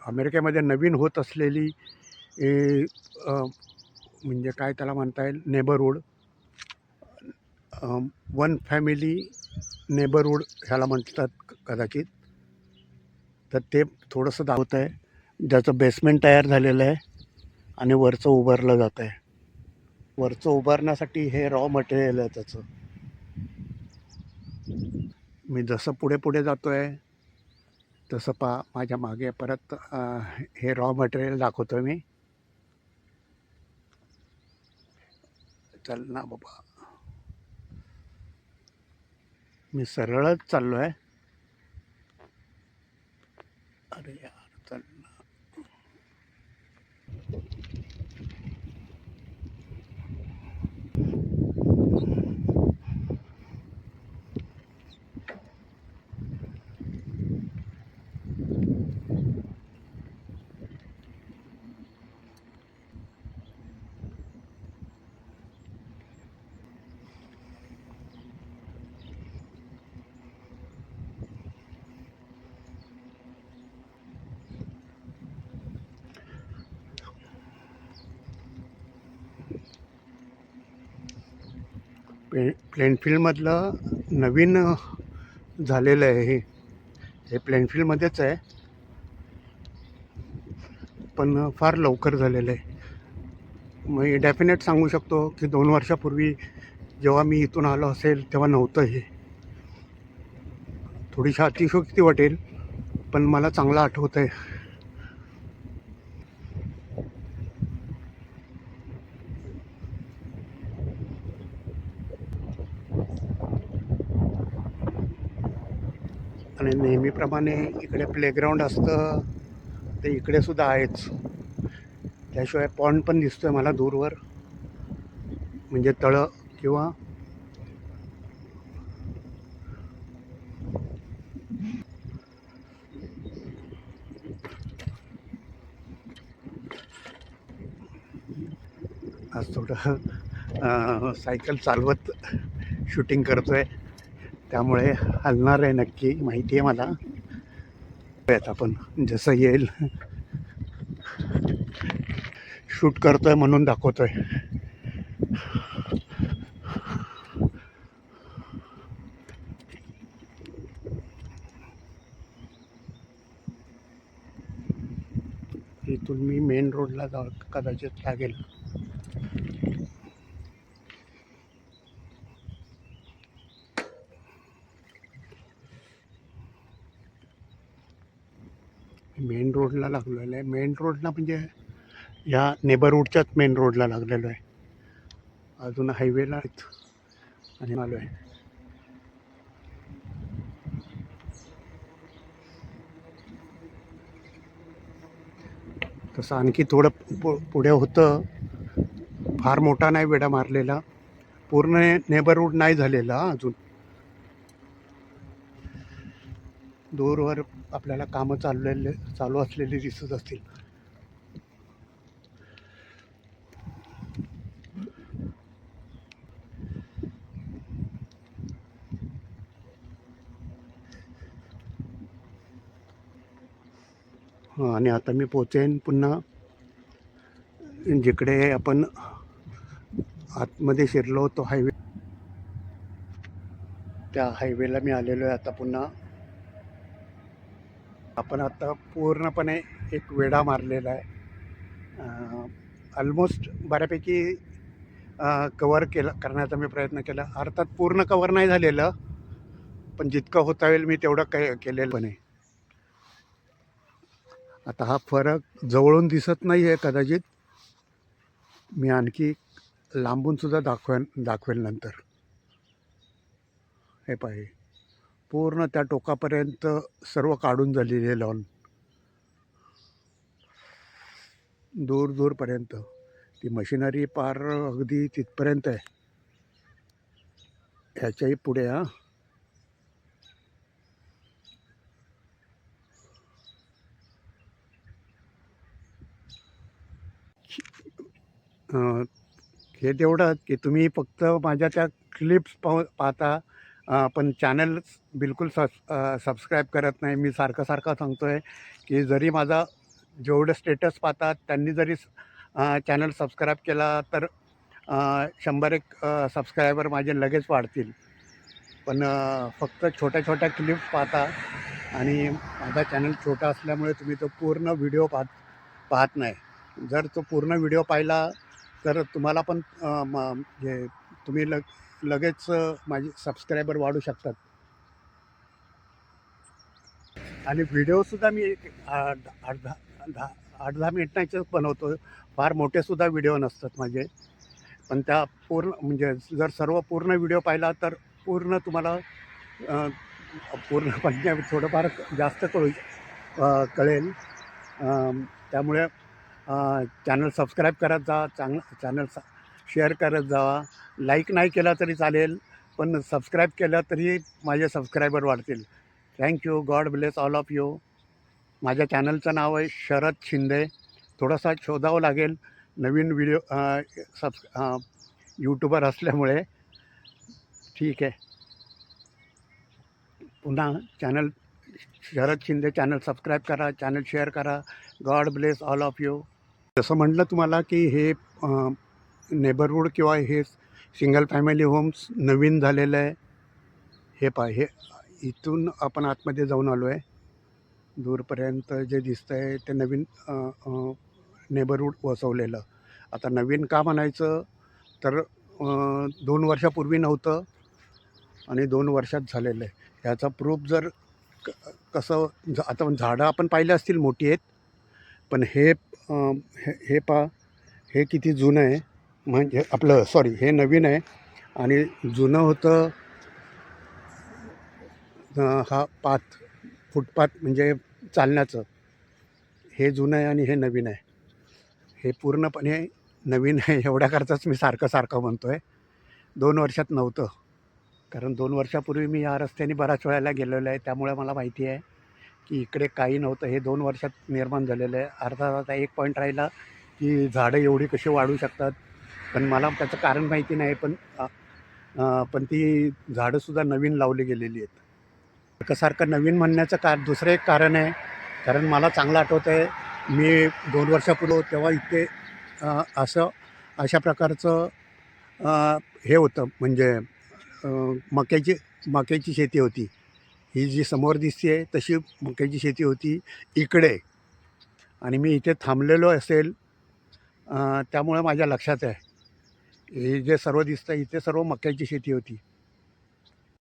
अमेरिकेमध्ये नवीन होत असलेली ए, अ, म्हणजे काय त्याला म्हणता येईल, नेबरहूड, वन फॅमिली नेबरहूड ह्याला म्हणतात कदाचित. तर ते थोडंसं दाखवत आहे. ज्याचं बेसमेंट तयार झालेलं आहे आणि वरचं उभारलं जात आहे. वरचं उभारण्यासाठी हे रॉ मटेरियल आहे त्याचं. मी जसं पुढे पुढे जातो आहे तसं माझ्या मागे परत हे रॉ मटेरियल दाखवतो आहे मी. चल ना बाबा, मी सरळच चाललो आहे. अरे यार, चल. प्लेनफील्डमधलं नवीन झालेलं आहे हे प्लेनफील्डमध्येच आहे, पण फार लवकर झालेलं आहे. मी डेफिनेट सांगू शकतो की 2 वर्षापूर्वी जेव्हा मी इथून आलो असेल तेव्हा नव्हतं हे. थोडीशी अतिशयोक्ती वाटेल, पण मला चांगलं आठवत आहे. आणि नेहमीप्रमाणे इकडे प्लेग्राऊंड असतं ते इकडे सुद्धा आहेच. त्याशिवाय पॉन्ड पण दिसतोय मला दूरवर, म्हणजे तळं किंवा आज थोडं सायकल चालवत शूटिंग करतो आहे, त्यामुळे हलणार आहे नक्की, माहिती आहे मला. आपण जसं येईल शूट करतोय म्हणून दाखवतोय. इथून मी मेन रोडला कदाचित लागेल. मेन रोडला लागलेलं आहे. मेन रोडला म्हणजे या नेबरहूडच्याच मेन रोडला लागलेलो आहे. अजून हायवेला आणि आलो आहे. तसं आणखी थोडं पुढे होतं, फार मोठा नाही वेढा मारलेला, पूर्ण नेबरहूड नाही झालेला अजून. दूरवर आपल्याला कामं चालू असलेली दिसत असतील. आणि आता मी पोचेन पुन्हा जिकडे आपण आतमध्ये शिरलो तो हायवे, त्या हायवेला मी आलेलो आहे आता पुन्हा. आपण आता पूर्णपणे एक वेढा मारलेला आहे. ऑलमोस्ट बऱ्यापैकी कवर करण्याचा मी प्रयत्न केला. अर्थात पूर्ण कवर नाही झालेलं, पण जितकं होता येईल मी तेवढं केलेलं पण आहे. आता हा फरक जवळून दिसत नाही आहे कदाचित, मी आणखी लांबूनसुद्धा दाखवेल नंतर. हे पाहिजे पूर्ण त्या टोकापर्यंत सर्व काढून झालेले लॉन, दूर दूरपर्यंत. ती मशिनरी पार अगदी तिथपर्यंत आहे, ह्याच्याही पुढे. हे तेवढं की तुम्ही फक्त माझ्या त्या क्लिप्स पाहता, पण चॅनल बिलकुल सबस्क्राईब करत नाही. मी सारखं सांगतो आहे की जरी माझा जेवढं स्टेटस पाहतात त्यांनी जरी चॅनल सबस्क्राईब केला तर 100-1 सबस्क्रायबर माझे लगेच वाढतील. पण फक्त छोट्या छोट्या क्लिप्स पाहता आणि माझा चॅनल छोटा असल्यामुळे तुम्ही तो पूर्ण व्हिडिओ पाहत नाही. जर तो पूर्ण व्हिडिओ पाहिला तर तुम्हाला पण म्हणजे तुम्ही लगेच माझे सबस्क्रायबर वाढू शकतात. आणि व्हिडिओसुद्धा मी 8-10 मिनिटांचेच बनवतो. फार मोठेसुद्धा व्हिडिओ नसतात माझे. पण त्या पूर्ण म्हणजे जर सर्व पूर्ण व्हिडिओ पाहिला तर पूर्ण तुम्हाला अ, पूर्णपणे थोडंफार जास्त कळेल. त्यामुळे चॅनल सबस्क्राईब करत जा, चॅनल शेअर करत जावा. लाईक नाही केला तरी चालेल, पण सबस्क्राईब केलं तरी माझे सबस्क्रायबर वाढतील. Thank you. God bless all of you. माझ्या चॅनलचं नाव आहे शरद शिंदे. थोडासा शोधावं लागेल नवीन व्हिडिओ यूट्यूबर असल्यामुळे. ठीक आहे. पुन्हा channel Sharad Shinde channel subscribe करा, चॅनल शेअर करा. God bless all of you. जसं म्हटलं तुम्हाला की हे नेबरहूड किंवा हे सिंगल फॅमिली होम्स नवीन झालेलं आहे. हे हे इथून आपण आतमध्ये जाऊन आलो आहे. दूरपर्यंत जे दिसतं आहे ते नवीन नेबरहूड वसवलेलं. आता नवीन का म्हणायचं तर 2 वर्षापूर्वी नव्हतं आणि 2 वर्षात झालेलं आहे. ह्याचा प्रूफ जर कसं आता झाडं आपण पाहिलं असतील मोठी आहेत, पण हे हे पहा, हे किती जुनं आहे. म्हणजे आपलं सॉरी, हे नवीन आहे आणि जुनं होतं. हा फुटपाथ म्हणजे चालण्याचं, हे जुनं आहे आणि हे नवीन आहे. हे पूर्णपणे नवीन आहे एवढ्याकरताच मी सारखं म्हणतो आहे. 2 वर्षात नव्हतं. कारण 2 वर्षापूर्वी मी या रस्त्याने बऱ्याच वेळेला गेलेलो आहे. त्यामुळे मला माहिती आहे की इकडे काही नव्हतं. हे 2 वर्षात निर्माण झालेलं आहे. अर्थात आता एक पॉईंट राहिला की झाडं एवढी कशी वाढू शकतात. पण मला त्याचं कारण माहिती नाही. पण ती झाडंसुद्धा नवीन लावली गेलेली आहेत. सारखं नवीन म्हणण्याचं दुसरं एक कारण आहे. कारण मला चांगलं आठवतं आहे, मी 2 वर्षापूर्वी तेव्हा इथे अशा प्रकारचं हे होतं. म्हणजे मक्याची शेती होती. ही जी समोर दिसते आहे तशी मक्याची शेती होती इकडे. आणि मी इथे थांबलेलो असेल त्यामुळे माझ्या लक्षात आहे. हे जे सर्व दिसतं इथे सर्व मक्याची शेती होती.